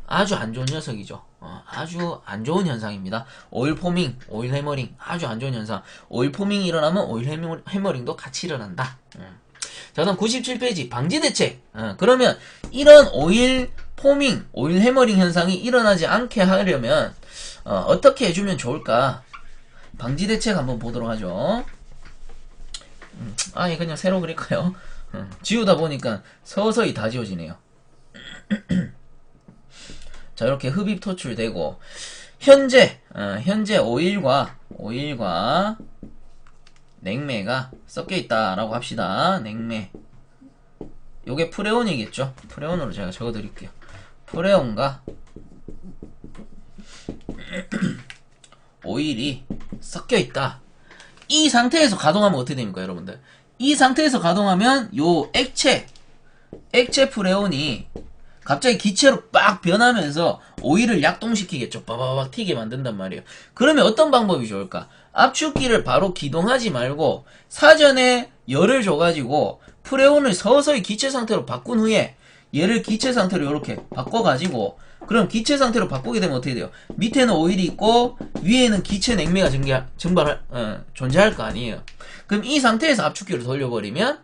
아주 안 좋은 녀석이죠. 아주 안 좋은 현상입니다. 오일 포밍, 오일 해머링 아주 안 좋은 현상. 오일 포밍이 일어나면 오일 해머링도 같이 일어난다. 자, 다음 97페이지 방지 대책. 그러면 이런 오일 포밍, 오일 해머링 현상이 일어나지 않게 하려면 어떻게 해주면 좋을까? 방지 대책 한번 보도록 하죠. 아예 그냥 새로 그릴까요? 지우다 보니까 서서히 다 지워지네요. 자, 이렇게 흡입 토출되고 현재 오일과 냉매가 섞여 있다라고 합시다. 냉매. 요게 프레온이겠죠? 프레온으로 제가 적어 드릴게요. 프레온과 오일이 섞여 있다. 이 상태에서 가동하면 어떻게 됩니까, 여러분들? 이 상태에서 가동하면 요 액체 프레온이 갑자기 기체로 빡 변하면서 오일을 약동시키겠죠. 빠바박 튀게 만든단 말이에요. 그러면 어떤 방법이 좋을까? 압축기를 바로 기동하지 말고 사전에 열을 줘가지고 프레온을 서서히 기체 상태로 바꾼 후에 얘를 기체 상태로 이렇게 바꿔가지고, 그럼 기체 상태로 바꾸게 되면 어떻게 돼요? 밑에는 오일이 있고 위에는 기체 냉매가 존재할 거 아니에요. 그럼 이 상태에서 압축기를 돌려버리면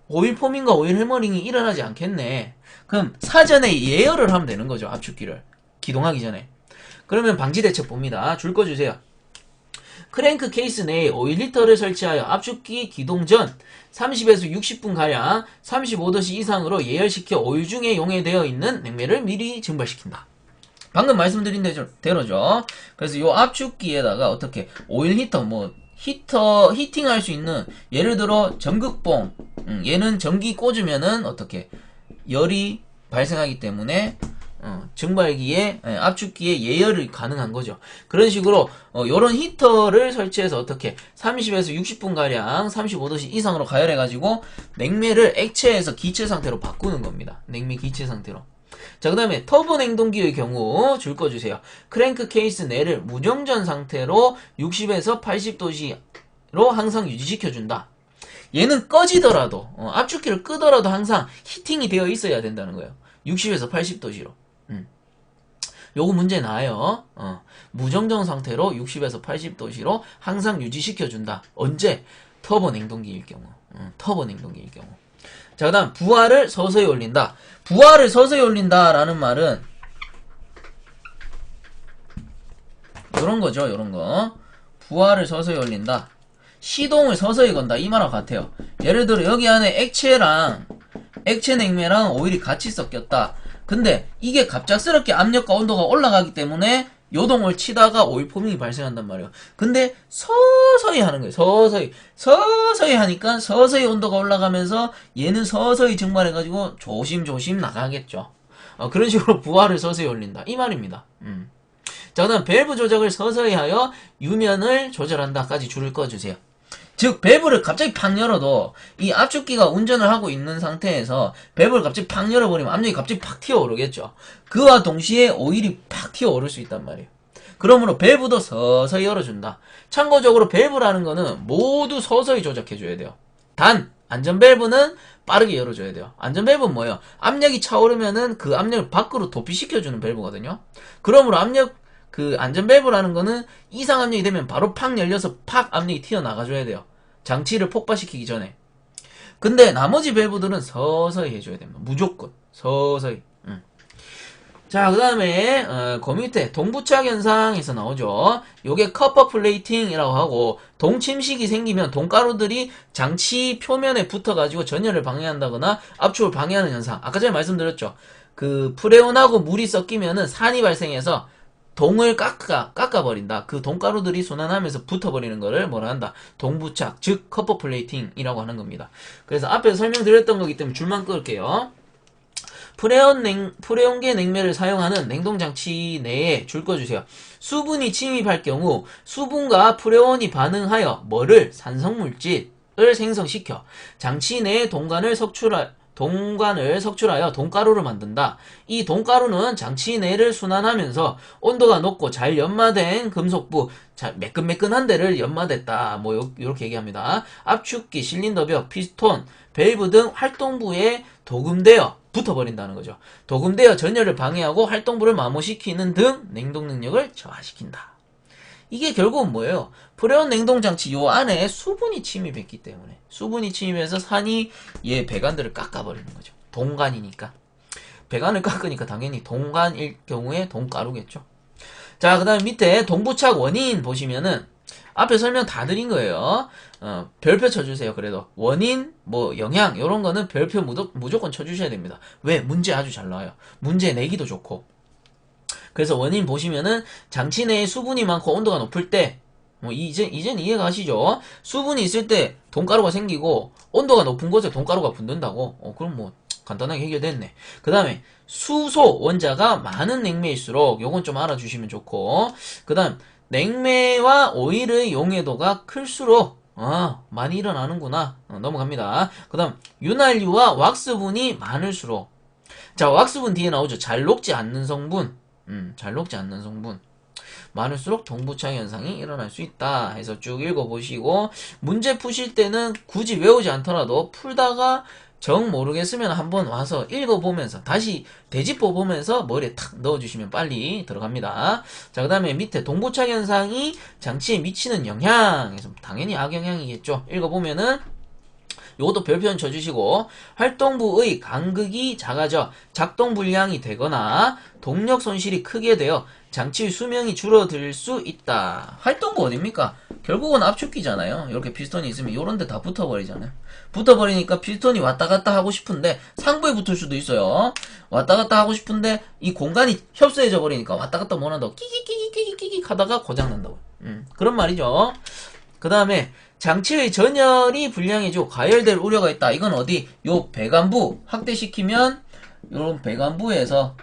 오일 포밍과 오일 해머링이 일어나지 않겠네. 그럼 사전에 예열을 하면 되는 거죠. 압축기를 기동하기 전에. 그러면 방지 대책 봅니다. 줄 거 주세요. 크랭크 케이스 내에 오일 히터를 설치하여 압축기 기동 전 30에서 60분가량 35도씨 이상으로 예열시켜 오일 중에 용해되어 있는 냉매를 미리 증발시킨다. 방금 말씀드린 대로죠. 그래서 요 압축기에다가 어떻게 오일 히터 히팅할 수 있는, 예를 들어 전극봉, 얘는 전기 꽂으면은 어떻게 열이 발생하기 때문에 증발기에 압축기에 예열이 가능한 거죠. 그런 식으로 요런 히터를 설치해서 어떻게 30에서 60분 가량 35도씨 이상으로 가열해 가지고 냉매를 액체에서 기체 상태로 바꾸는 겁니다. 냉매 기체 상태로. 자, 그 다음에 터보 냉동기의 경우 줄 거 주세요. 크랭크 케이스 내를 무정전 상태로 60에서 80도씨로 항상 유지시켜준다. 얘는 꺼지더라도 압축기를 끄더라도 항상 히팅이 되어 있어야 된다는 거예요. 60에서 80도씨로. 요거 문제 나요. 무정전 상태로 60에서 80도씨로 항상 유지시켜준다. 언제? 터보 냉동기일 경우. 터보 냉동기일 경우. 자, 그 다음 부하를 서서히 올린다. 부하를 서서히 올린다 라는 말은 요런 거죠. 요런 거. 부하를 서서히 올린다. 시동을 서서히 건다. 이 말하고 같아요. 예를 들어 여기 안에 액체 냉매랑 오일이 같이 섞였다. 근데 이게 갑작스럽게 압력과 온도가 올라가기 때문에 요동을 치다가 오일 포밍이 발생한단 말이에요. 근데 서서히 하는 거예요. 서서히 하니까 서서히 온도가 올라가면서 얘는 서서히 증발해가지고 조심조심 나가겠죠. 그런 식으로 부하를 서서히 올린다. 이 말입니다. 자, 그다음 밸브 조작을 서서히 하여 유면을 조절한다까지 줄을 꺼주세요. 즉 밸브를 갑자기 팍 열어도 이 압축기가 운전을 하고 있는 상태에서 밸브를 갑자기 팍 열어버리면 압력이 갑자기 팍 튀어오르겠죠. 그와 동시에 오일이 팍 튀어오를 수 있단 말이에요. 그러므로 밸브도 서서히 열어준다. 참고적으로 밸브라는 거는 모두 서서히 조작해줘야 돼요. 단 안전밸브는 빠르게 열어줘야 돼요. 안전밸브는 뭐예요? 압력이 차오르면은 그 압력을 밖으로 도피시켜주는 밸브거든요. 그러므로 안전밸브라는 거는 이상 압력이 되면 바로 팍 열려서 팍 압력이 튀어나가줘야 돼요. 장치를 폭발시키기 전에. 근데 나머지 밸브들은 서서히 해줘야 됩니다. 무조건 서서히. 자, 그 다음에 그 밑에 동부착 현상에서 나오죠. 요게 커퍼 플레이팅이라고 하고, 동침식이 생기면 동가루들이 장치 표면에 붙어가지고 전열을 방해한다거나 압축을 방해하는 현상. 아까 전에 말씀드렸죠. 그 프레온하고 물이 섞이면은 산이 발생해서 동을 깎아버린다. 그 동가루들이 순환하면서 붙어버리는 거를 뭐라 한다? 동부착, 즉 커퍼 플레이팅이라고 하는 겁니다. 그래서 앞에서 설명드렸던 거기 때문에 줄만 끌게요. 프레온계 냉매를 사용하는 냉동장치 내에 줄 꺼주세요. 수분이 침입할 경우 수분과 프레온이 반응하여 산성물질을 생성시켜 장치 내에 동간을 석출하여 동가루를 만든다. 이 동가루는 장치 내를 순환하면서 온도가 높고 잘 연마된 금속부, 매끈매끈한 데를 연마됐다. 요렇게 얘기합니다. 압축기, 실린더벽, 피스톤, 밸브 등 활동부에 도금되어 붙어버린다는 거죠. 도금되어 전열을 방해하고 활동부를 마모시키는 등 냉동 능력을 저하시킨다. 이게 결국은 뭐예요? 프레온 냉동장치 요 안에 수분이 침입했기 때문에, 수분이 침입해서 산이 얘 배관들을 깎아버리는 거죠. 동간이니까. 배관을 깎으니까 당연히 동간일 경우에 동가루겠죠. 자, 그 다음에 밑에 동부착 원인 보시면은 앞에 설명 다 드린 거예요. 별표 쳐주세요. 그래도 원인, 영향 이런 거는 별표 무조건 쳐주셔야 됩니다. 왜? 문제 아주 잘 나와요. 문제 내기도 좋고. 그래서 원인 보시면은 장치 내에 수분이 많고 온도가 높을 때, 이젠 이해가 가시죠? 수분이 있을 때 돈가루가 생기고 온도가 높은 곳에 돈가루가 붙는다고. 그럼 간단하게 해결됐네. 그 다음에 수소 원자가 많은 냉매일수록 요건 좀 알아주시면 좋고, 그 다음 냉매와 오일의 용해도가 클수록 많이 일어나는구나. 넘어갑니다. 그 다음 윤활유와 왁스분이 많을수록, 자, 왁스분 뒤에 나오죠. 잘 녹지 않는 성분. 잘 녹지 않는 성분 많을수록 동부착 현상이 일어날 수 있다 해서 쭉 읽어보시고, 문제 푸실 때는 굳이 외우지 않더라도 풀다가 정 모르겠으면 한번 와서 읽어보면서 다시 되짚어 보면서 머리에 탁 넣어주시면 빨리 들어갑니다. 자, 그 다음에 밑에 동부착 현상이 장치에 미치는 영향에서 당연히 악영향이겠죠. 읽어보면은 요것도 별표는 쳐주시고, 활동부의 간극이 작아져 작동 불량이 되거나 동력 손실이 크게 되어 장치의 수명이 줄어들 수 있다. 활동부 어딥니까? 결국은 압축기잖아요. 이렇게 피스톤이 있으면 요런 데 다 붙어버리잖아요. 붙어버리니까 피스톤이 왔다 갔다 하고 싶은데 상부에 붙을 수도 있어요. 왔다 갔다 하고 싶은데 이 공간이 협소해져 버리니까 왔다 갔다 못한다고 끼기 하다가 고장난다고. 그런 말이죠. 그 다음에 장치의 전열이 불량해지고 가열될 우려가 있다. 이건 어디? 요 배관부 확대시키면 요런 배관부에서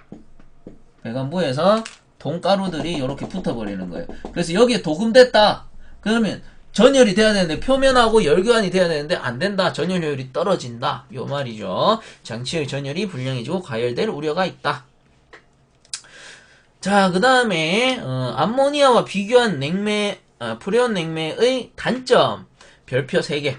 돈가루들이 이렇게 붙어버리는 거예요. 그래서 여기에 도금됐다. 그러면 전열이 돼야 되는데 표면하고 열교환이 돼야 되는데 안 된다. 전열 효율이 떨어진다. 요 말이죠. 장치의 전열이 불량해지고 가열될 우려가 있다. 자, 그 다음에 암모니아와 비교한 냉매, 프레온 냉매의 단점 별표 3개.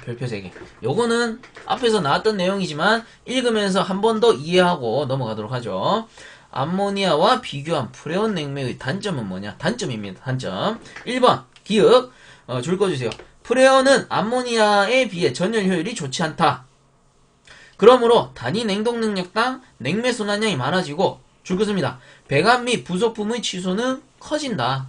별표 3개. 요거는 앞에서 나왔던 내용이지만 읽으면서 한 번 더 이해하고 넘어가도록 하죠. 암모니아와 비교한 프레온 냉매의 단점은 뭐냐? 단점입니다. 단점. 1번 기억 줄 거 주세요. 프레온은 암모니아에 비해 전열 효율이 좋지 않다. 그러므로 단위 냉동 능력당 냉매 순환량이 많아지고 줄 거 씁니다. 배관 및 부속품의 치수는 커진다.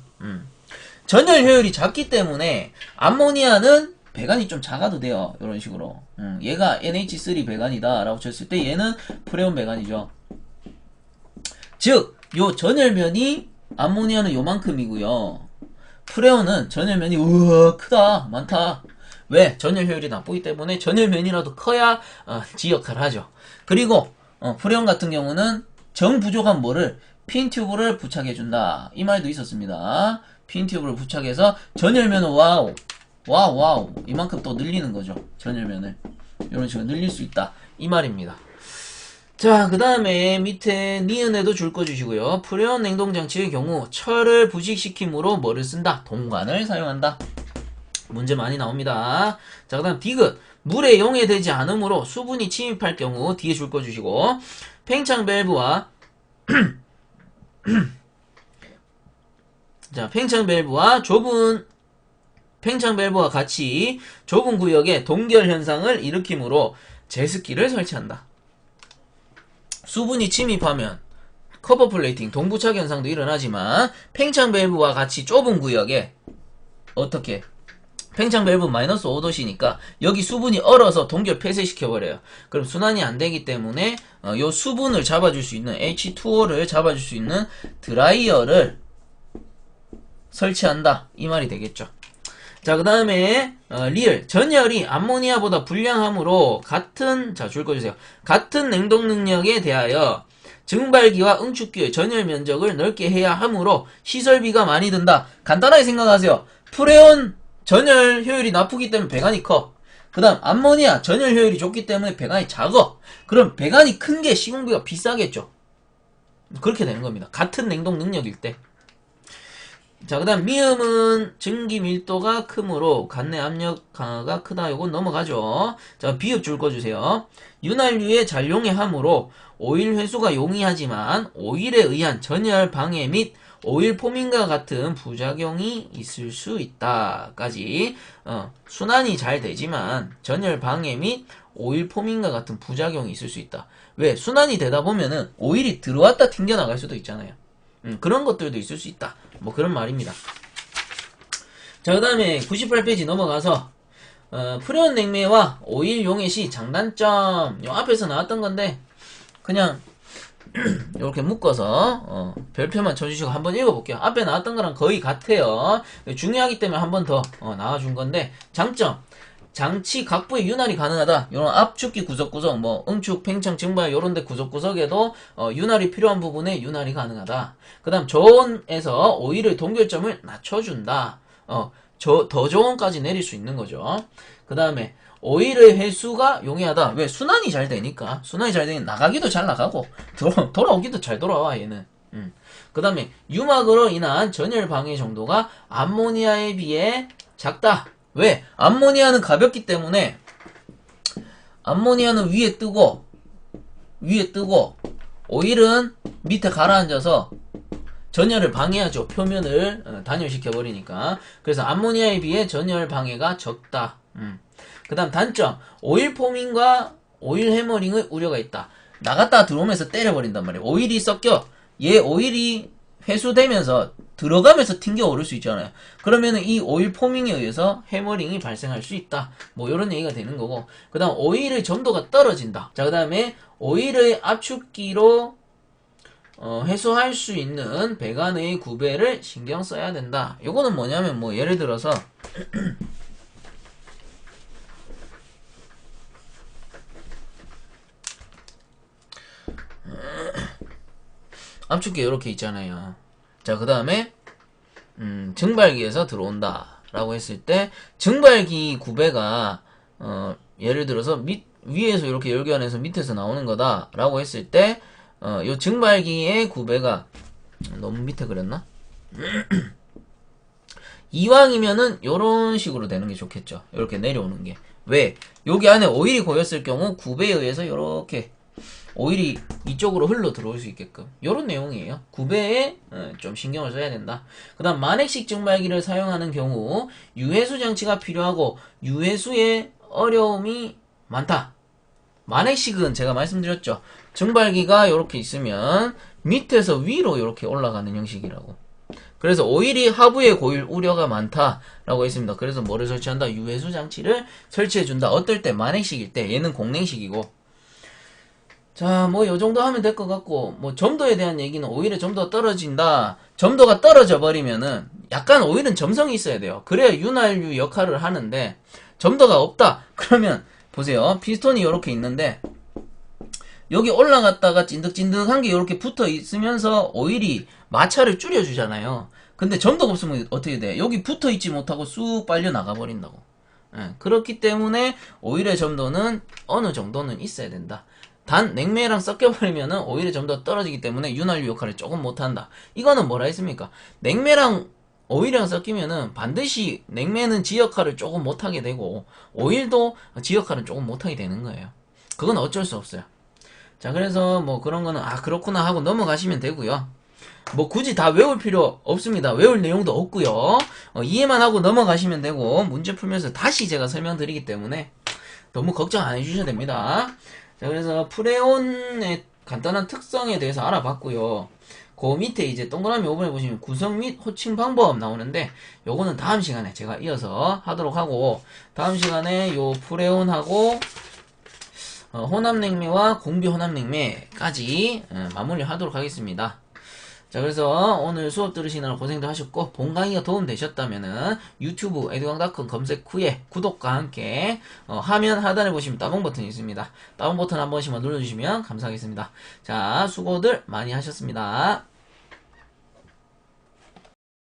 전열 효율이 작기 때문에 암모니아는 배관이 좀 작아도 돼요. 이런 식으로. 얘가 NH3 배관이다 라고 쳤을 때 얘는 프레온 배관이죠. 즉, 요 전열면이 암모니아는 요만큼이고요. 프레온은 전열면이 우와 크다 많다. 왜? 전열 효율이 나쁘기 때문에 전열면이라도 커야 지 역할을 하죠. 그리고 프레온 같은 경우는 정 부족한 뭐를 핀 튜브를 부착해준다. 이 말도 있었습니다. 핀 튜브를 부착해서 전열면을 와우 이만큼 또 늘리는 거죠. 전열면을 이런 식으로 늘릴 수 있다. 이 말입니다. 자, 그 다음에 밑에 니은에도 줄 거 주시고요. 프레온 냉동장치의 경우 철을 부식시킴으로 뭐를 쓴다? 동관을 사용한다. 문제 많이 나옵니다. 자, 그 다음 디귿 물에 용해되지 않으므로 수분이 침입할 경우 뒤에 줄 거 주시고 팽창 밸브와 자, 팽창 밸브와 같이 좁은 구역에 동결 현상을 일으키므로 제습기를 설치한다. 수분이 침입하면 커버 플레이팅, 동부착 현상도 일어나지만 팽창 밸브와 같이 좁은 구역에 어떻게? 팽창 밸브 마이너스 5도씨니까 여기 수분이 얼어서 동결 폐쇄시켜버려요. 그럼 순환이 안 되기 때문에 요 수분을 잡아줄 수 있는 H2O를 잡아줄 수 있는 드라이어를 설치한다. 이 말이 되겠죠. 자, 그 다음에 리을 전열이 암모니아보다 불량하므로 자, 줄 거 주세요. 같은 냉동 능력에 대하여 증발기와 응축기의 전열 면적을 넓게 해야 하므로 시설비가 많이 든다. 간단하게 생각하세요. 프레온 전열 효율이 나쁘기 때문에 배관이 커. 그 다음 암모니아 전열 효율이 좋기 때문에 배관이 작아. 그럼 배관이 큰 게 시공비가 비싸겠죠. 그렇게 되는 겁니다. 같은 냉동 능력일 때. 자, 그 다음 미음은 증기 밀도가 크므로 관내 압력 강화가 크다. 요건 넘어가죠. 자, 비읍 줄 거 주세요. 윤활유에 잘 용해하므로 오일 회수가 용이하지만 오일에 의한 전열 방해 및 오일 포민과 같은 부작용이 있을 수 있다. 까지 순환이 잘 되지만 전열 방해 및 오일 포민과 같은 부작용이 있을 수 있다. 왜? 순환이 되다 보면은 오일이 들어왔다 튕겨나갈 수도 있잖아요. 그런 것들도 있을 수 있다. 뭐 그런 말입니다. 자, 그 다음에 98페이지 넘어가서 프레온 냉매와 오일 용해 시 장단점 요 앞에서 나왔던 건데 그냥 이렇게 묶어서 별표만 쳐주시고 한번 읽어볼게요. 앞에 나왔던 거랑 거의 같아요. 중요하기 때문에 한 번 더 나와준 건데 장점 장치 각부의 윤활이 가능하다. 이런 압축기 구석구석, 뭐 응축, 팽창, 증발 요런데 구석구석에도 윤활이 필요한 부분에 윤활이 가능하다. 그 다음 저온에서 오일의 동결점을 낮춰준다. 더 저온까지 내릴 수 있는 거죠. 그 다음에 오일의 회수가 용이하다. 왜? 순환이 잘 되니까. 순환이 잘 되니 나가기도 잘 나가고 돌아오기도 잘 돌아와 얘는. 그 다음에 유막으로 인한 전열 방해 정도가 암모니아에 비해 작다. 왜? 암모니아는 가볍기 때문에 암모니아는 위에 뜨고 오일은 밑에 가라앉아서 전열을 방해하죠. 표면을 단열시켜 버리니까. 그래서 암모니아에 비해 전열 방해가 적다. 그 다음 단점 오일 포밍과 오일 해머링의 우려가 있다. 나갔다 들어오면서 때려버린단 말이에요. 오일이 섞여 얘 오일이 회수되면서 들어가면서 튕겨 오를 수 있잖아요. 그러면은 이 오일 포밍에 의해서 해머링이 발생할 수 있다. 뭐 이런 얘기가 되는 거고, 그 다음 오일의 점도가 떨어진다. 자, 그 다음에 오일의 압축기로 해소할 수 있는 배관의 구배를 신경 써야 된다. 요거는 뭐냐면 뭐 예를 들어서 압축기 이렇게 있잖아요. 자, 그 다음에 증발기에서 들어온다 라고 했을 때 증발기 구배가 예를 들어서 위에서 이렇게 열교환해서 밑에서 나오는 거다 라고 했을 때 요 증발기의 구배가 너무 밑에 그렸나? 이왕이면은 요런 식으로 되는 게 좋겠죠. 이렇게 내려오는 게. 왜? 여기 안에 오일이 고였을 경우 구배에 의해서 이렇게 오일이 이쪽으로 흘러 들어올 수 있게끔 요런 내용이에요. 구배에 좀 신경을 써야 된다. 그 다음 만액식 증발기를 사용하는 경우 유해수 장치가 필요하고 유해수의 어려움이 많다. 만액식은 제가 말씀드렸죠. 증발기가 이렇게 있으면 밑에서 위로 이렇게 올라가는 형식이라고. 그래서 오일이 하부에 고일 우려가 많다라고 했습니다. 그래서 뭐를 설치한다? 유해수 장치를 설치해준다. 어떨 때? 만액식일 때. 얘는 공냉식이고. 자, 뭐 요 정도 하면 될 것 같고, 뭐 점도에 대한 얘기는 오일의 점도가 떨어진다. 점도가 떨어져 버리면은 약간 오일은 점성이 있어야 돼요. 그래야 윤활유 역할을 하는데 점도가 없다. 그러면 보세요. 피스톤이 이렇게 있는데 여기 올라갔다가 찐득찐득한 게 이렇게 붙어 있으면서 오일이 마찰을 줄여주잖아요. 근데 점도가 없으면 어떻게 돼? 여기 붙어 있지 못하고 쑥 빨려 나가 버린다고. 그렇기 때문에 오일의 점도는 어느 정도는 있어야 된다. 단 냉매랑 섞여버리면은 오일의 점도가 떨어지기 때문에 윤활유 역할을 조금 못한다. 이거는 뭐라 했습니까? 냉매랑 오일이랑 섞이면은 반드시 냉매는 지 역할을 조금 못하게 되고 오일도 지 역할은 조금 못하게 되는 거예요. 그건 어쩔 수 없어요. 자, 그래서 뭐 그런 거는 아 그렇구나 하고 넘어가시면 되고요. 뭐 굳이 다 외울 필요 없습니다. 외울 내용도 없고요. 이해만 하고 넘어가시면 되고 문제 풀면서 다시 제가 설명드리기 때문에 너무 걱정 안 해주셔도 됩니다. 자, 그래서 프레온의 간단한 특성에 대해서 알아봤고요. 그 밑에 이제 동그라미 5번에 보시면 구성 및 호칭 방법 나오는데 요거는 다음 시간에 제가 이어서 하도록 하고 다음 시간에 요 프레온하고 혼합냉매와 공비 혼합냉매까지 마무리를 하도록 하겠습니다. 자, 그래서 오늘 수업 들으시느라 고생도 하셨고 본 강의가 도움되셨다면은 유튜브 에듀강닷컴 검색 후에 구독과 함께 화면 하단에 보시면 따봉 버튼이 있습니다. 따봉 버튼 한 번씩만 눌러주시면 감사하겠습니다. 자, 수고들 많이 하셨습니다.